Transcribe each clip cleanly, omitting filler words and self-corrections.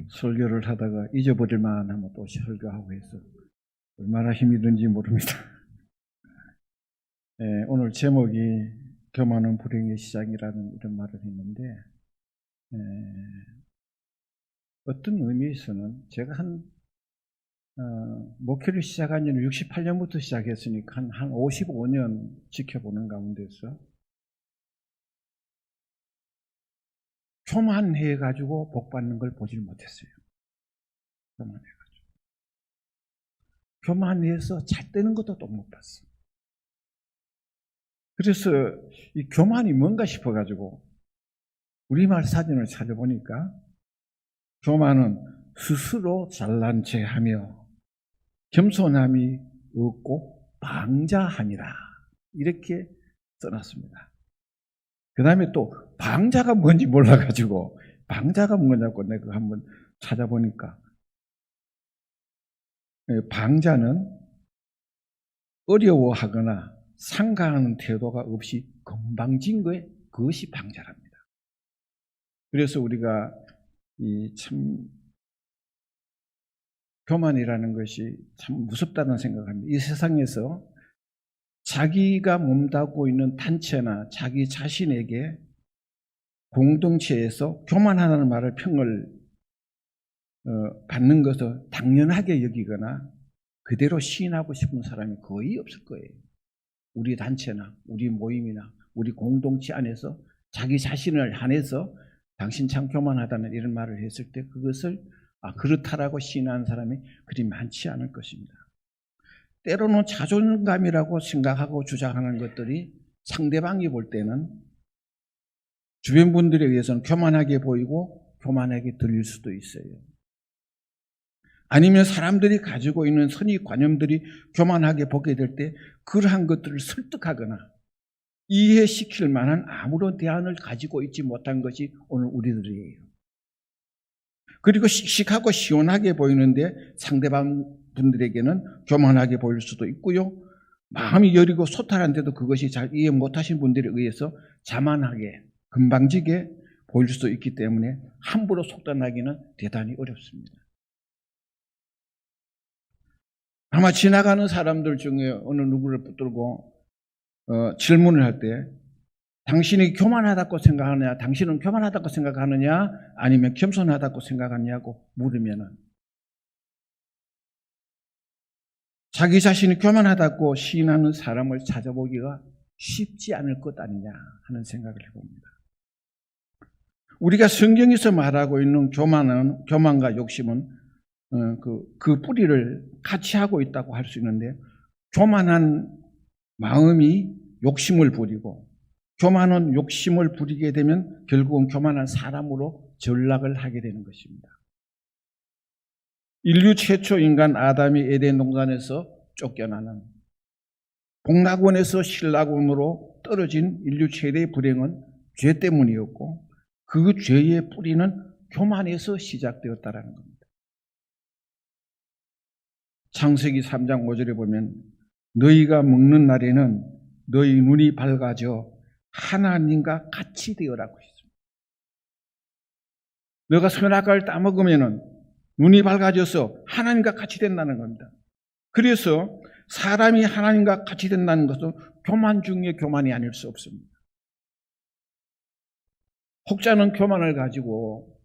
설교를 하다가 잊어버릴 만하면 또 설교하고 해서 얼마나 힘이 든지 모릅니다. 오늘 제목이 교만은 불행의 시작이라는 이런 말을 했는데 어떤 의미에서는 제가 목회를 시작한 지는 68년부터 시작했으니까 한 55년 지켜보는 가운데서 교만해가지고 복받는 걸 보질 못했어요. 교만해서 잘 되는 것도 또 못 봤어. 그래서 이 교만이 뭔가 싶어가지고 우리말 사전을 찾아보니까 교만은 스스로 잘난 체하며 겸손함이 없고 방자함이라 이렇게 써놨습니다. 그 다음에 또 방자가 뭔지 몰라가지고 방자가 뭐냐고 내가 한번 찾아보니까 방자는 어려워하거나 상가하는 태도가 없이 건방진 거에 그것이 방자랍니다. 그래서 우리가 참 교만이라는 것이 참 무섭다는 생각을 합니다. 이 세상에서 자기가 몸담고 있는 단체나 자기 자신에게 공동체에서 교만하다는 말을 평을 받는 것을 당연하게 여기거나 그대로 시인하고 싶은 사람이 거의 없을 거예요. 우리 단체나 우리 모임이나 우리 공동체 안에서 자기 자신을 한해서 당신 참 교만하다는 이런 말을 했을 때 그것을 그렇다라고 시인하는 사람이 그리 많지 않을 것입니다. 때로는 자존감이라고 생각하고 주장하는 것들이 상대방이 볼 때는 주변 분들에 의해서는 교만하게 보이고 교만하게 들릴 수도 있어요. 아니면 사람들이 가지고 있는 선입관념들이 교만하게 보게 될 때 그러한 것들을 설득하거나 이해시킬 만한 아무런 대안을 가지고 있지 못한 것이 오늘 우리들이에요. 그리고 씩씩하고 시원하게 보이는데 상대방 분들에게는 교만하게 보일 수도 있고요. 마음이 여리고 소탈한데도 그것이 잘 이해 못하신 분들에 의해서 자만하게 건방지게 보일 수도 있기 때문에 함부로 속단하기는 대단히 어렵습니다. 아마 지나가는 사람들 중에 어느 누구를 붙들고 질문을 할 때 당신이 교만하다고 생각하느냐, 당신은 교만하다고 생각하느냐, 아니면 겸손하다고 생각하느냐고 물으면은 자기 자신이 교만하다고 시인하는 사람을 찾아보기가 쉽지 않을 것 아니냐 하는 생각을 해봅니다. 우리가 성경에서 말하고 있는 교만과 욕심은 그 뿌리를 같이 하고 있다고 할 수 있는데 교만한 마음이 욕심을 부리고 교만한 욕심을 부리게 되면 결국은 교만한 사람으로 전락을 하게 되는 것입니다. 인류 최초 인간 아담이 에덴 동산에서 쫓겨나는 복락원에서 신락원으로 떨어진 인류 최대의 불행은 죄 때문이었고 그 죄의 뿌리는 교만에서 시작되었다는 겁니다. 창세기 3장 5절에 보면 너희가 먹는 날에는 너희 눈이 밝아져 하나님과 같이 되어라고 했습니다. 너가 선악과를 따먹으면 눈이 밝아져서 하나님과 같이 된다는 겁니다. 그래서 사람이 하나님과 같이 된다는 것은 교만 중에 교만이 아닐 수 없습니다. 혹자는 교만을 가지고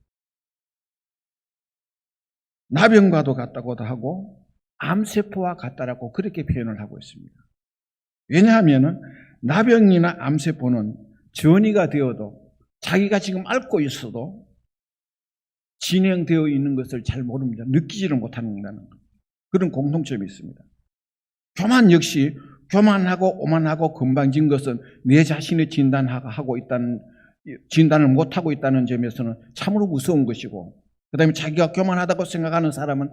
나병과도 같다고도 하고 암세포와 같다라고 그렇게 표현을 하고 있습니다. 왜냐하면 나병이나 암세포는 전이가 되어도 자기가 지금 앓고 있어도 진행되어 있는 것을 잘 모릅니다. 느끼지를 못한다는 그런 공통점이 있습니다. 교만 역시 교만하고 오만하고 건방진 것은 내 자신의 진단을 못하고 있다는 점에서는 참으로 무서운 것이고 그 다음에 자기가 교만하다고 생각하는 사람은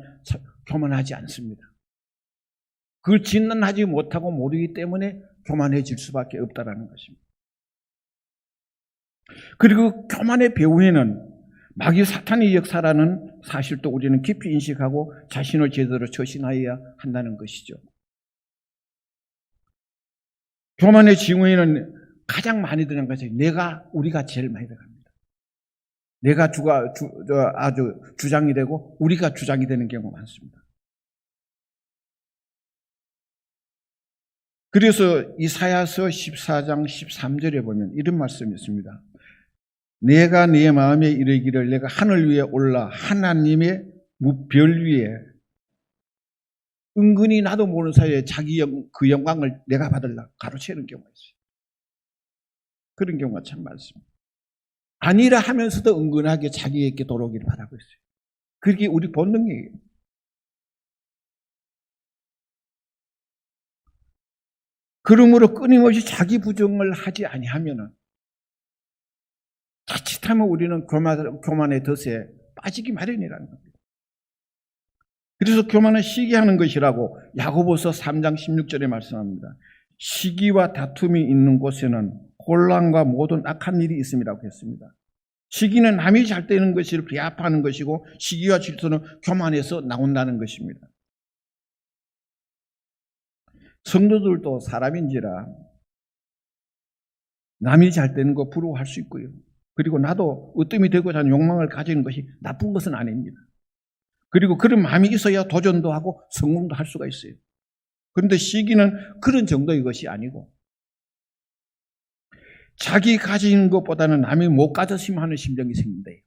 교만하지 않습니다. 그걸 진단하지 못하고 모르기 때문에 교만해질 수밖에 없다는 것입니다. 그리고 교만의 배후에는 마귀 사탄의 역사라는 사실도 우리는 깊이 인식하고 자신을 제대로 처신하여야 한다는 것이죠. 교만의 징후에는 가장 많이 들어간 것이 우리가 제일 많이 들어갑니다. 내가 아주 주장이 되고 우리가 주장이 되는 경우가 많습니다. 그래서 이사야서 14장 13절에 보면 이런 말씀이 있습니다. 내가 네 마음에 이르기를 내가 하늘 위에 올라 하나님의 별 위에 은근히 나도 모르는 사이에 자기 그 영광을 내가 받으려고 가로채는 경우가 있어요. 그런 경우가 참 많습니다. 아니라 하면서도 은근하게 자기에게 돌아오기를 바라고 있어요. 그게 우리 본능이에요. 그러므로 끊임없이 자기 부정을 하지 아니하면은 자칫하면 우리는 교만의 덫에 빠지기 마련이라는 겁니다. 그래서 교만은 시기하는 것이라고 야고보서 3장 16절에 말씀합니다. 시기와 다툼이 있는 곳에는 혼란과 모든 악한 일이 있음이라고 했습니다. 시기는 남이 잘 되는 것을 비합하는 것이고 시기와 질투는 교만에서 나온다는 것입니다. 성도들도 사람인지라 남이 잘 되는 거 부러워할 수 있고요. 그리고 나도 으뜸이 되고자 하는 욕망을 가지는 것이 나쁜 것은 아닙니다. 그리고 그런 마음이 있어야 도전도 하고 성공도 할 수가 있어요. 그런데 시기는 그런 정도의 것이 아니고 자기 가진 것보다는 남이 못 가졌으면 하는 심정이 생긴대요.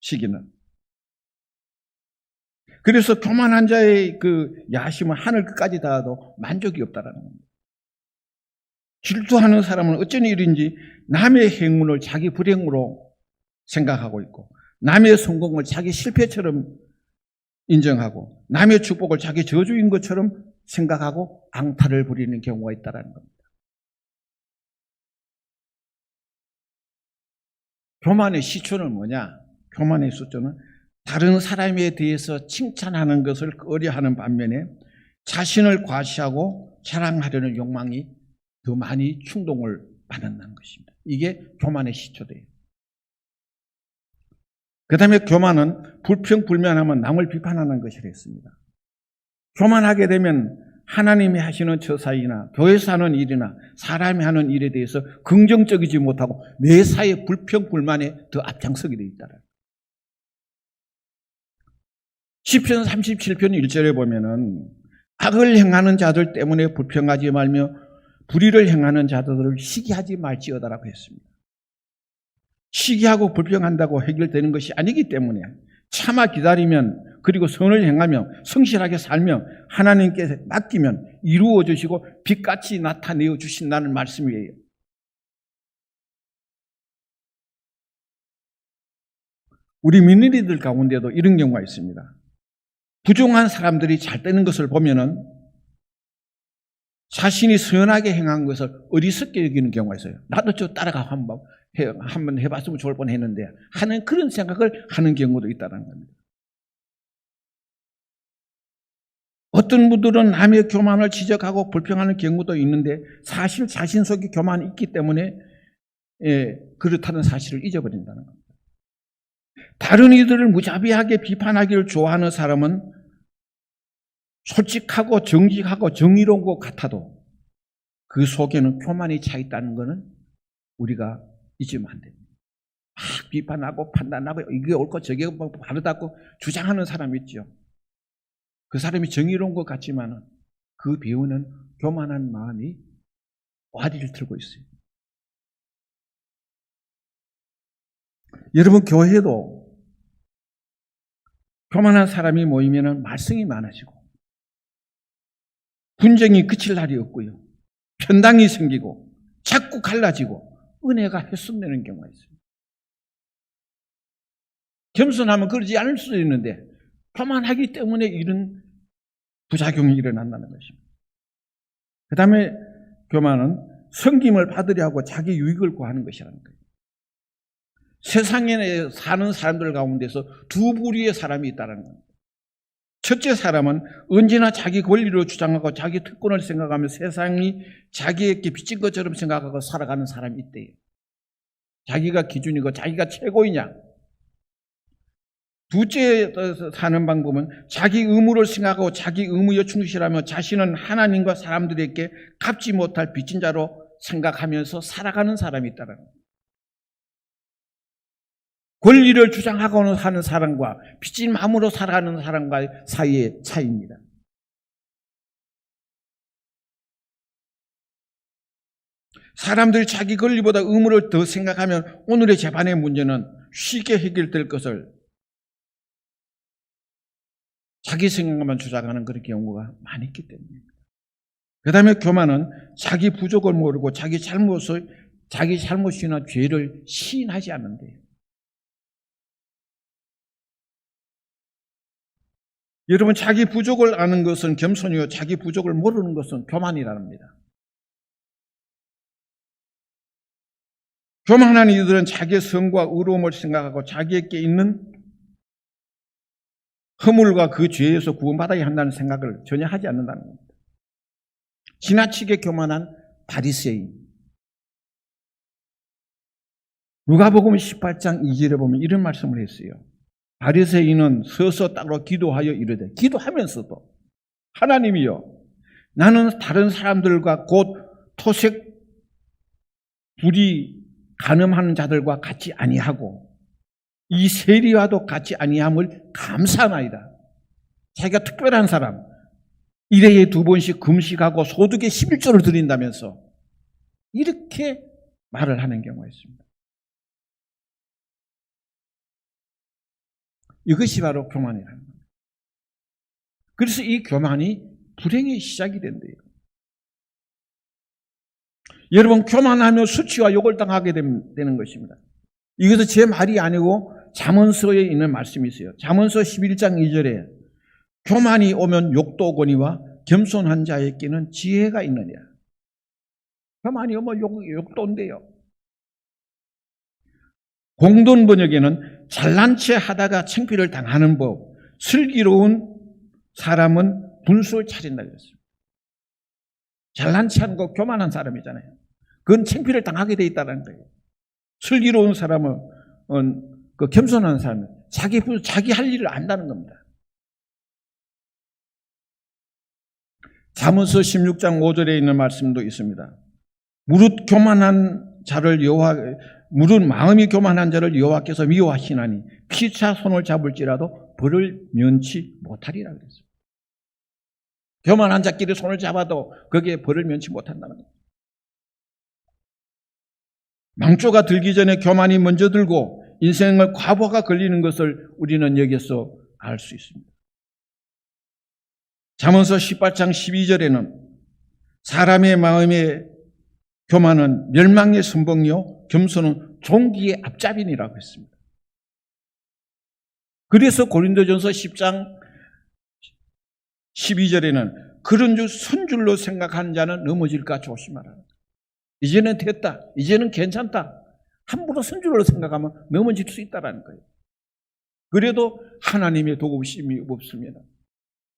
시기는. 그래서 교만한 자의 그 야심은 하늘 끝까지 닿아도 만족이 없다라는 겁니다. 질투하는 사람은 어쩐 일인지 남의 행운을 자기 불행으로 생각하고 있고 남의 성공을 자기 실패처럼 인정하고 남의 축복을 자기 저주인 것처럼 생각하고 앙탈을 부리는 경우가 있다는 겁니다. 교만의 시초는 뭐냐? 교만의 시초는 다른 사람에 대해서 칭찬하는 것을 꺼려하는 반면에 자신을 과시하고 자랑하려는 욕망이 더 많이 충동을 받는다는 것입니다. 이게 교만의 시초돼요. 그 다음에 교만은 불평불만하면 남을 비판하는 것이라 했습니다. 교만하게 되면 하나님이 하시는 처사이나 교회에서 하는 일이나 사람이 하는 일에 대해서 긍정적이지 못하고 매사에 불평불만에 더 앞장서게 되어 있다는 거예요. 시편 37편 1절에 보면은 악을 행하는 자들 때문에 불평하지 말며 불의를 행하는 자들을 시기하지 말지어다라고 했습니다. 시기하고 불평한다고 해결되는 것이 아니기 때문에 참아 기다리면 그리고 선을 행하며 성실하게 살며 하나님께 맡기면 이루어 주시고 빛같이 나타내어 주신다는 말씀이에요. 우리 민리들 가운데도 이런 경우가 있습니다. 부정한 사람들이 잘 되는 것을 보면은 자신이 선하게 행한 것을 어리석게 여기는 경우가 있어요. 나도 저 따라가 한번 해봤으면 좋을 뻔했는데 하는 그런 생각을 하는 경우도 있다는 겁니다. 어떤 분들은 남의 교만을 지적하고 불평하는 경우도 있는데 사실 자신 속에 교만이 있기 때문에 그렇다는 사실을 잊어버린다는 겁니다. 다른 이들을 무자비하게 비판하기를 좋아하는 사람은 솔직하고 정직하고 정의로운 것 같아도 그 속에는 교만이 차 있다는 것은 우리가 잊으면 안 됩니다. 막 비판하고 판단하고 이게 옳고 저게 바르다고 주장하는 사람이 있죠. 그 사람이 정의로운 것 같지만 그 배우는 교만한 마음이 와리를 틀고 있어요. 여러분 교회도 교만한 사람이 모이면 말썽이 많아지고 분쟁이 그칠 날이 없고요. 편당이 생기고 자꾸 갈라지고 은혜가 훼손되는 경우가 있습니다. 겸손하면 그러지 않을 수도 있는데 교만하기 때문에 이런 부작용이 일어난다는 것입니다. 그 다음에 교만은 섬김을 받으려 하고 자기 유익을 구하는 것이라는 거예요. 세상에 사는 사람들 가운데서 두 부류의 사람이 있다는 겁니다. 첫째 사람은 언제나 자기 권리로 주장하고 자기 특권을 생각하며 세상이 자기에게 빚진 것처럼 생각하고 살아가는 사람이 있대요. 자기가 기준이고 자기가 최고이냐. 둘째 사는 방법은 자기 의무를 생각하고 자기 의무에 충실하며 자신은 하나님과 사람들에게 갚지 못할 빚진 자로 생각하면서 살아가는 사람이 있다는 겁니다. 권리를 주장하고는 하는 사람과 빚진 마음으로 살아가는 사람과의 사이의 차이입니다. 사람들이 자기 권리보다 의무를 더 생각하면 오늘의 재판의 문제는 쉽게 해결될 것을 자기 생각만 주장하는 그런 경우가 많이 있기 때문입니다. 그 다음에 교만은 자기 부족을 모르고 자기 잘못이나 죄를 시인하지 않는데요. 여러분, 자기 부족을 아는 것은 겸손이요, 자기 부족을 모르는 것은 교만이랍니다. 교만한 이들은 자기의 성과 의로움을 생각하고 자기에게 있는 허물과 그 죄에서 구원받아야 한다는 생각을 전혀 하지 않는다는 겁니다. 지나치게 교만한 바리새인. 누가복음 18장 2절에 보면 이런 말씀을 했어요. 바리새인은 서서 따로 기도하여 이르되, 기도하면서도 하나님이여, 나는 다른 사람들과 곧 토색 불이 간음하는 자들과 같이 아니하고 이 세리와도 같이 아니함을 감사하나이다. 자기가 특별한 사람, 일회에 2번씩 금식하고 소득의 11조를 드린다면서 이렇게 말을 하는 경우가 있습니다. 이것이 바로 교만이라는 겁니다. 그래서 이 교만이 불행의 시작이 된대요. 여러분, 교만하며 수치와 욕을 당하게 되는 것입니다. 이것은 제 말이 아니고 잠언서에 있는 말씀이 있어요. 잠언서 11장 2절에 교만이 오면 욕도 오거니와 겸손한 자에게는 지혜가 있느냐. 교만이 오면 욕도 온대요. 공돈 번역에는 잘난 체 하다가 창피를 당하는 법, 슬기로운 사람은 분수를 차린다 그랬습니다. 잘난 체 하는 거 교만한 사람이잖아요. 그건 창피를 당하게 돼 있다는 거예요. 슬기로운 사람은 그 겸손한 사람은 자기 할 일을 안다는 겁니다. 잠언서 16장 5절에 있는 말씀도 있습니다. 무릇 마음이 교만한 자를 여호와께서 미워하시나니 피차 손을 잡을지라도 벌을 면치 못하리라 그랬습니다. 교만한 자끼리 손을 잡아도 거기에 벌을 면치 못한다는 겁니다. 망조가 들기 전에 교만이 먼저 들고 인생을 과부하가 걸리는 것을 우리는 여기서 알 수 있습니다. 잠언서 18장 12절에는 사람의 마음에 교만은 멸망의 선봉이요 겸손은 종기의 앞잡이니라고 했습니다. 그래서 고린도전서 10장 12절에는 그런 줄 선줄로 생각하는 자는 넘어질까 조심하라. 이제는 됐다. 이제는 괜찮다. 함부로 선줄로 생각하면 넘어질 수 있다는 거예요. 그래도 하나님의 도우심이 없습니다.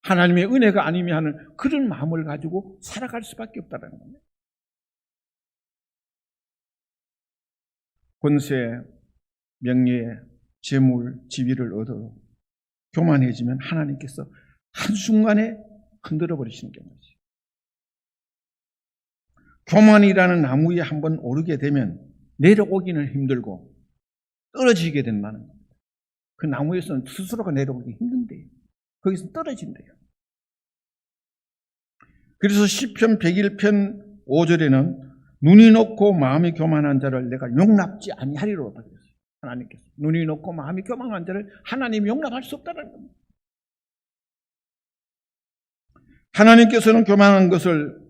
하나님의 은혜가 아니면 하는 그런 마음을 가지고 살아갈 수밖에 없다는 겁니다. 권세, 명예, 재물, 지위를 얻어 교만해지면 하나님께서 한순간에 흔들어 버리시는 경우죠. 교만이라는 나무에 한번 오르게 되면 내려오기는 힘들고 떨어지게 된다는 겁니다. 그 나무에서는 스스로가 내려오기 힘든데요. 거기서 떨어진대요. 그래서 시편 101편 5절에는 눈이 높고 마음이 교만한 자를 내가 용납지 아니하리로다 그랬어요. 하나님께서 눈이 높고 마음이 교만한 자를 하나님이 용납할 수 없다는 겁니다. 하나님께서는 교만한 것을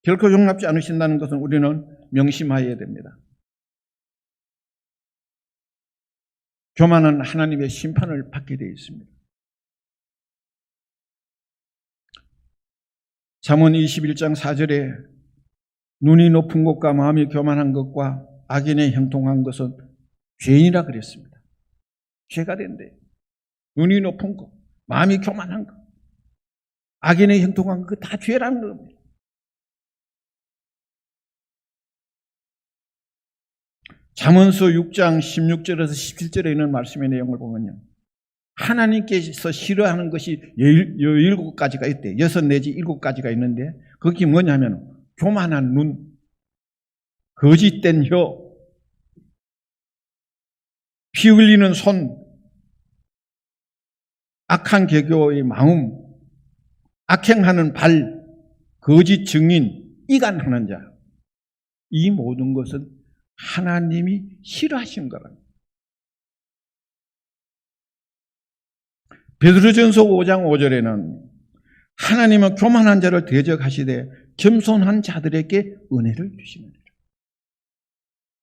결코 용납지 않으신다는 것은 우리는 명심해야 됩니다. 교만은 하나님의 심판을 받게 되어 있습니다. 잠언 21장 4절에 눈이 높은 것과 마음이 교만한 것과 악인의 형통한 것은 죄인이라 그랬습니다. 죄가 된대요. 눈이 높은 것, 마음이 교만한 것, 악인의 형통한 것, 다 죄라는 겁니다. 잠언서 6장 16절에서 17절에 있는 말씀의 내용을 보면요. 하나님께서 싫어하는 것이 17가지가 있대. 6 내지 7가지가 있는데 그게 뭐냐면 교만한 눈, 거짓된 혀, 피 흘리는 손, 악한 개교의 마음, 악행하는 발, 거짓 증인, 이간하는 자, 이 모든 것은 하나님이 싫어하시는 거랍니다. 베드로전서 5장 5절에는 하나님은 교만한 자를 대적하시되 겸손한 자들에게 은혜를 주시느니라.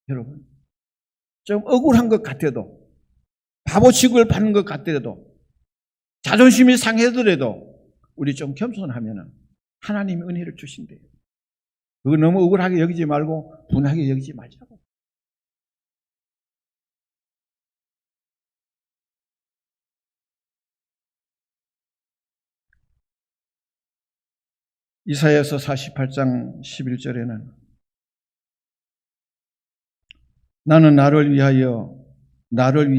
여러분, 좀 억울한 것 같아도, 바보 취급을 받는 것 같더라도, 자존심이 상해더라도 우리 좀 겸손하면 하나님이 은혜를 주신대요. 그거 너무 억울하게 여기지 말고 분하게 여기지 말자고. 이사야서 48장 11절에는 나는 나를 위하며 나를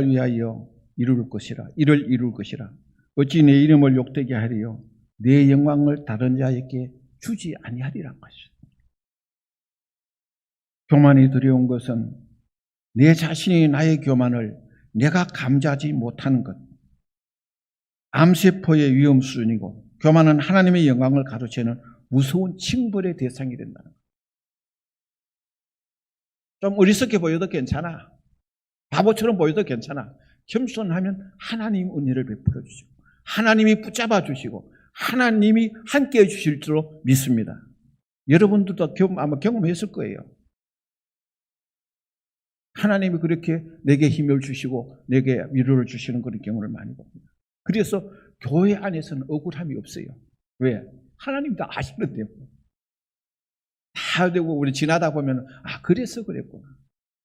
위하여 이룰 것이라. 어찌 내 이름을 욕되게 하리요. 내 영광을 다른 자에게 주지 아니하리란 것이다. 교만이 두려운 것은 내 자신이 나의 교만을 내가 감지하지 못하는 것, 암세포의 위험 수준이고, 교만은 하나님의 영광을 가로채는 무서운 징벌의 대상이 된다는 것. 좀 어리석게 보여도 괜찮아. 바보처럼 보여도 괜찮아. 겸손하면 하나님 은혜를 베풀어 주시고, 하나님이 붙잡아 주시고, 하나님이 함께해 주실 줄로 믿습니다. 여러분들도 아마 경험했을 거예요. 하나님이 그렇게 내게 힘을 주시고 내게 위로를 주시는 그런 경우를 많이 봅니다. 그래서 교회 안에서는 억울함이 없어요. 왜? 하나님 다 아시는데요. 다 되고 우리 지나다 보면 그래서 그랬구나.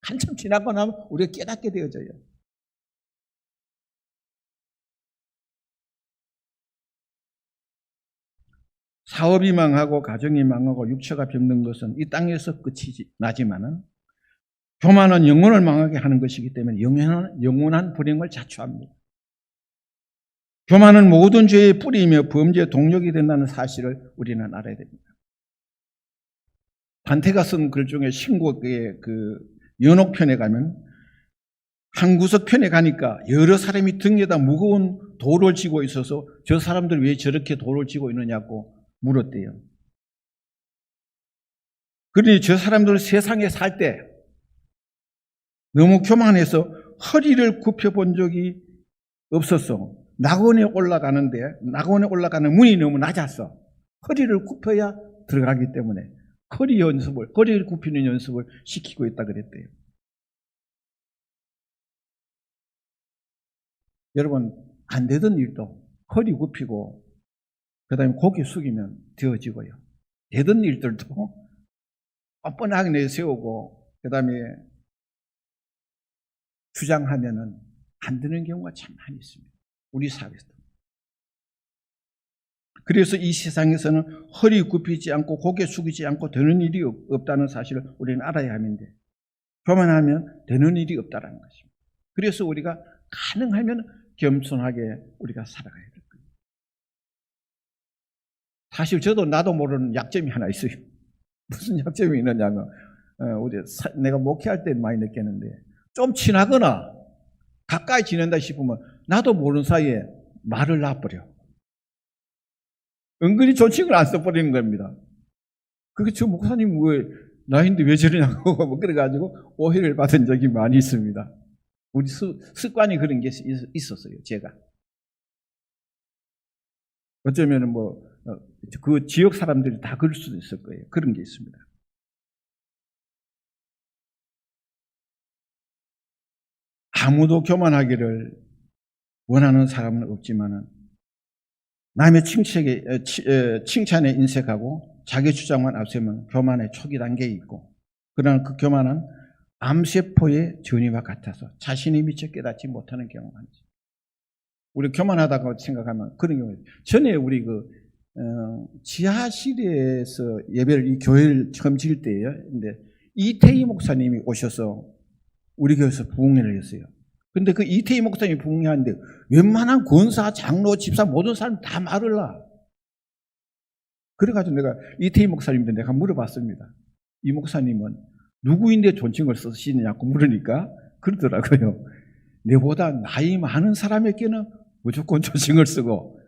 한참 지나고 나면 우리가 깨닫게 되어져요. 사업이 망하고 가정이 망하고 육체가 병든 것은 이 땅에서 끝이 나지만은 교만은 영혼을 망하게 하는 것이기 때문에 영원한 불행을 자초합니다. 교만은 모든 죄의 뿌리이며 범죄의 동력이 된다는 사실을 우리는 알아야 됩니다. 단테가 쓴 글 중에 신곡의 그 연옥편에 가면 한 구석 편에 가니까 여러 사람이 등에다 무거운 돌을 쥐고 있어서 저 사람들 왜 저렇게 돌을 쥐고 있느냐고 물었대요. 그러니 저 사람들은 세상에 살 때 너무 교만해서 허리를 굽혀본 적이 없었어. 낙원에 올라가는 문이 너무 낮았어. 허리를 굽혀야 들어가기 때문에 허리를 굽히는 연습을 시키고 있다 그랬대요. 여러분, 안 되던 일도 허리 굽히고 그 다음에 고개 숙이면 되어지고요. 되던 일들도 뻔뻔하게 내세우고 그 다음에 주장하면은 안 되는 경우가 참 많이 있습니다. 우리 사회에서. 그래서 이 세상에서는 허리 굽히지 않고 고개 숙이지 않고 되는 일이 없다는 사실을 우리는 알아야 하는데, 교만하면 되는 일이 없다는 것입니다. 그래서 우리가 가능하면 겸손하게 우리가 살아가야 될 거예요. 사실 나도 모르는 약점이 하나 있어요. 무슨 약점이 있느냐면 내가 목회할 때 많이 느꼈는데, 좀 친하거나 가까이 지낸다 싶으면 나도 모르는 사이에 말을 놔버려. 은근히 존칭을 안 써버리는 겁니다. 그게 저 목사님 왜 나인데 왜 저러냐고 그래가지고 오해를 받은 적이 많이 있습니다. 우리 습관이 그런 게 있었어요. 제가 어쩌면은 그 지역 사람들이 다 그럴 수도 있을 거예요. 그런 게 있습니다. 아무도 교만하기를 원하는 사람은 없지만은 남의 칭찬에 인색하고 자기 주장만 앞세우면 교만의 초기 단계에 있고, 그러나 그 교만은 암세포의 전이와 같아서 자신이 미처 깨닫지 못하는 경우가 있습니다. 우리 교만하다고 생각하면 그런 경우예요. 전에 우리 지하실에서 이 교회를 처음 지을 때예요. 근데 이태희 목사님이 오셔서 우리 교회에서 부흥회를 했어요. 근데 그 이태희 목사님이 부흥회하는데 웬만한 권사, 장로, 집사 모든 사람 다 말을 놔. 그래가지고 내가 이태희 목사님한테 내가 물어봤습니다. 이 목사님은 누구인데 존칭을 쓰시느냐고 물으니까 그러더라고요. 내보다 나이 많은 사람에게는 무조건 조칭을 쓰고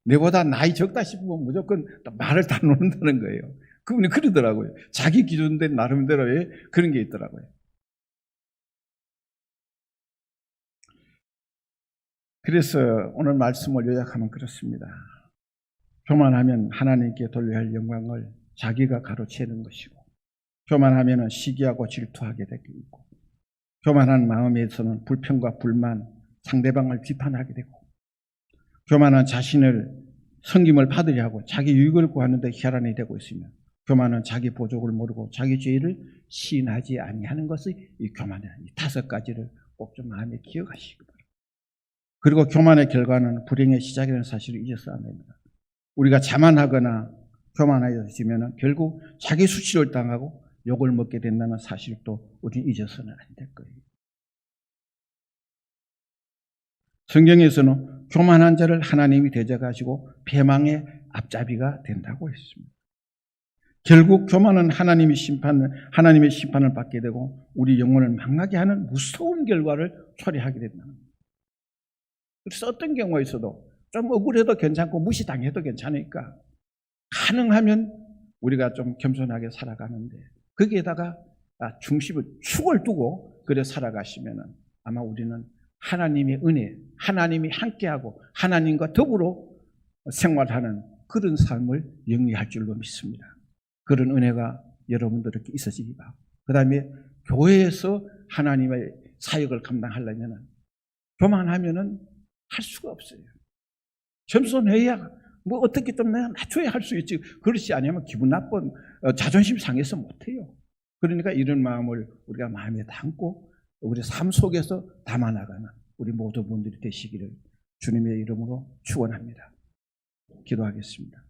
내보다 나이 적다 싶으면 무조건 말을 다 놓는다는 거예요. 그분이 그러더라고요. 자기 기준된 나름대로의 그런 게 있더라고요. 그래서 오늘 말씀을 요약하면 그렇습니다. 교만하면 하나님께 돌려야 할 영광을 자기가 가로채는 것이고, 교만하면 시기하고 질투하게 되고 있고, 교만한 마음에서는 불평과 불만, 상대방을 비판하게 되고, 교만은 자신을 섬김을 받으려 하고 자기 유익을 구하는 데 혈안이 되고 있으며, 교만은 자기 보족을 모르고 자기 죄를 시인하지 아니하는 것이 이 교만이라는 이 5가지를 꼭 좀 마음에 기억하시기 바랍니다. 그리고 교만의 결과는 불행의 시작이라는 사실을 잊어서는 안 됩니다. 우리가 자만하거나 교만해지면 결국 자기 수치를 당하고 욕을 먹게 된다는 사실도 우리는 잊어서는 안 될 거예요. 성경에서는 교만한 자를 하나님이 대적하시고 패망의 앞잡이가 된다고 했습니다. 결국 교만은 하나님의 심판을 받게 되고 우리 영혼을 망하게 하는 무서운 결과를 초래하게 된다는 겁니다. 그래서 어떤 경우가 있어도 좀 억울해도 괜찮고 무시당해도 괜찮으니까 가능하면 우리가 좀 겸손하게 살아가는데, 거기에다가 중심을 축을 두고 그래 살아가시면은 아마 우리는 하나님의 은혜, 하나님이 함께하고 하나님과 더불어 생활하는 그런 삶을 영위할 줄로 믿습니다. 그런 은혜가 여러분들에게 있어지기 바랍니다. 그 다음에 교회에서 하나님의 사역을 감당하려면 교만하면은 할 수가 없어요. 겸손해야 뭐 어떻게 좀 내가 낮춰야 할 수 있지. 그렇지 않으면 기분 나쁜 자존심 상해서 못해요. 그러니까 이런 마음을 우리가 마음에 담고 우리 삶 속에서 담아나가는 우리 모든 분들이 되시기를 주님의 이름으로 축원합니다. 기도하겠습니다.